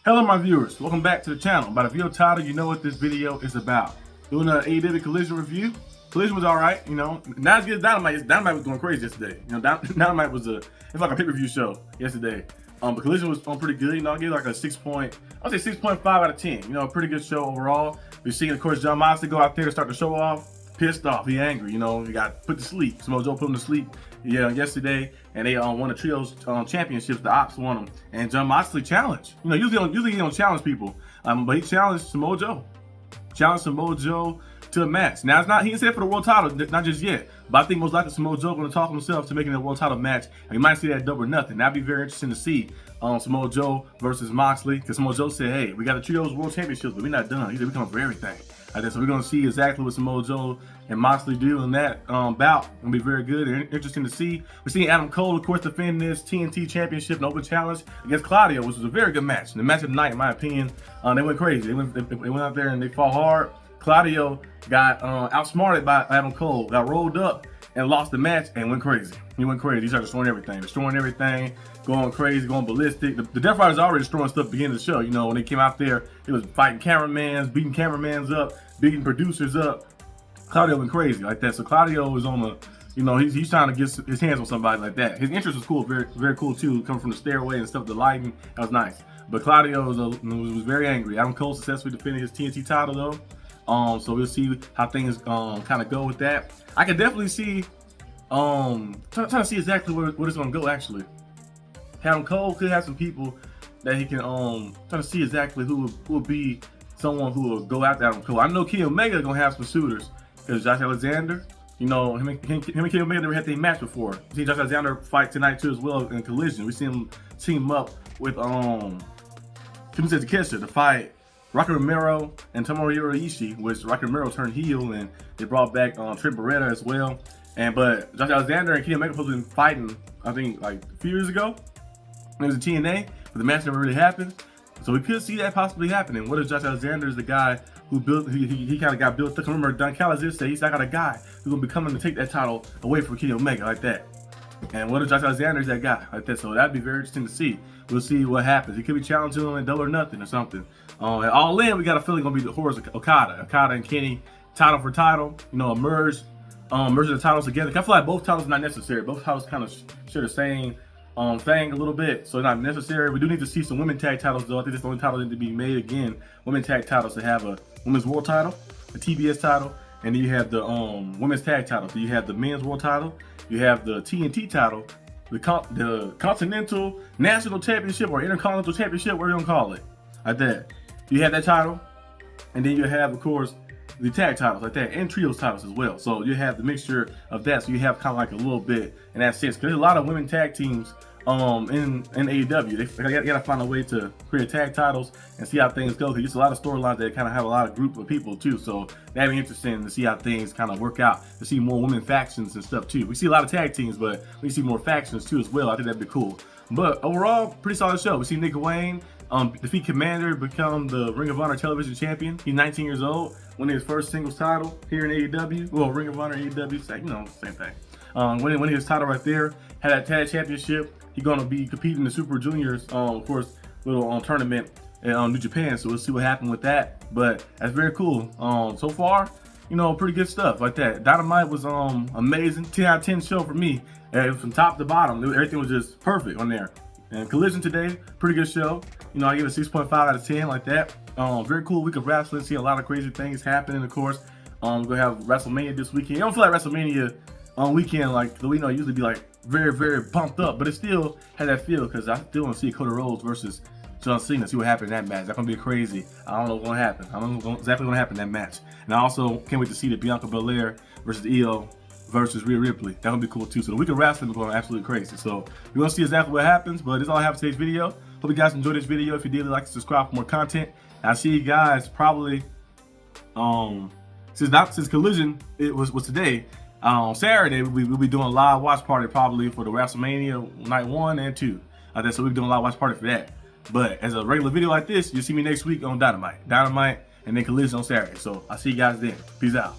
Hello my viewers, welcome back to the channel. By the video title, you know what this video is about. Doing an AEW Collision review. Collision was alright, you know, not as good as Dynamite. Dynamite was going crazy yesterday. You know, Dynamite was it's like a pay-per-view show yesterday. But Collision was pretty good, you know, I gave like a 6.5 out of 10. You know, a pretty good show overall. We've seen, of course, Jon Moxley go out there to start the show off. Pissed off, he angry, you know, he got put to sleep. Samoa Joe put him to sleep, yesterday, and they won the trios championships. The Ops won them, and Jon Moxley challenged. You know, usually he don't challenge people, but he challenged Samoa Joe. Challenged Samoa Joe to a match. Now it's not, he didn't say it for the world title, not just yet, but I think most likely Samoa Joe going to talk himself to making a world title match, and you might see that double or nothing. That'd be very interesting to see. Samoa Joe versus Moxley, because Samoa Joe said, hey, we got the trios world championships, but we're not done. He said we come for everything. So we're going to see exactly what Samoa Joe and Moxley do in that bout. It'll be very good and interesting to see. We're seeing Adam Cole, of course, defend this TNT Championship and Open Challenge against Claudio, which was a very good match. And the match of the night, in my opinion, they went crazy. They went out there and they fought hard. Claudio got outsmarted by Adam Cole, got rolled up and lost the match and went crazy. He went crazy. He started destroying everything, going crazy, going ballistic. The Death Riders already destroying stuff at the beginning of the show. You know, when they came out there, it was fighting cameramans, beating cameramans up, beating producers up. Claudio went crazy like that. So Claudio was on the, you know, he's trying to get his hands on somebody like that. His interest was cool, very cool too, coming from the stairway and stuff, the lighting, that was nice. But Claudio was very angry. Adam Cole successfully defended his TNT title though. So we'll see how things kind of go with that. I can definitely see, trying to see exactly where it's gonna go actually. Adam Cole could have some people that he can trying to see exactly who will be someone who will go after Adam Cole. I know Kenny Omega is gonna have some suitors because Josh Alexander, you know, him and Kenny Omega never had their match before. We see Josh Alexander fight tonight too as well in Collision. We see him team up with Kimisato Takeshita to fight Rocky Romero and Tomohiro Ishii, which Rocky Romero turned heel and they brought back Trent Beretta as well. But Josh Alexander and Kenny Omega have been fighting, I think, like a few years ago. It was a TNA, but the match never really happened. So we could see that possibly happening. What if Josh Alexander is the guy who built, he kind of got built? Remember, Don Callis did say, I got a guy who's going to be coming to take that title away from Kenny Omega like that. And what if Josh Alexander is that guy like that? So that'd be very interesting to see. We'll see what happens. He could be challenging him in Double or Nothing or something. And All In, we got a feeling going to be the horse Okada. Okada and Kenny, title for title, you know, merging the titles together. I feel like both titles are not necessary. Both titles kind of share the same thing a little bit, so not necessary. We do need to see some women tag titles though. I think that's the only title that need to be made again. Women tag titles to have a women's world title, a TBS title, and then you have the women's tag title. So you have the men's world title, you have the TNT title, the Continental National Championship or Intercontinental Championship, whatever you want to call it, like that. You have that title, and then you have, of course, the tag titles like that, and trios titles as well. So you have the mixture of that. So you have kind of like a little bit in that sense. Because there's a lot of women tag teams in AEW. They gotta find a way to create tag titles and see how things go. Because there's a lot of storylines that kind of have a lot of group of people too. So that'd be interesting to see how things kind of work out. To see more women factions and stuff too. We see a lot of tag teams, but we see more factions too as well. I think that'd be cool. But overall, pretty solid show. We see Nick Wayne defeat Commander, become the Ring of Honor television champion. He's 19 years old, winning his first singles title here in AEW. Well, Ring of Honor, AEW, you know, same thing. Winning his title right there, had that tag championship. He's gonna be competing in the Super Juniors, of course, little tournament in New Japan. So we'll see what happens with that. But that's very cool. So far, you know, pretty good stuff like that. Dynamite was amazing, 10 out of 10 show for me. From top to bottom, everything was just perfect on there. And Collision today, pretty good show. You know, I give it a 6.5 out of 10 like that. Very cool week of wrestling. See a lot of crazy things happening, of course. We're gonna have WrestleMania this weekend. I don't feel like WrestleMania weekend like we know usually be like very pumped up, but it still has that feel because I still want to see Cody Rhodes versus John Cena. See what happens in that match. That's gonna be crazy. I don't know what's gonna happen. I don't know exactly what's gonna happen in that match. And I also can't wait to see the Bianca Belair versus Io versus Rhea Ripley. That's gonna be cool too. So the week of wrestling is going absolutely crazy. So we're gonna see exactly what happens. But that's all I have for today's video. Hope you guys enjoyed this video. If you did, like and subscribe for more content. And I'll see you guys probably since Collision it was today. On Saturday we'll be doing a live watch party probably for the WrestleMania night 1 and 2. So we'll be doing a live watch party for that. But as a regular video like this, you'll see me next week on Dynamite, and then Collision on Saturday. So I'll see you guys then. Peace out.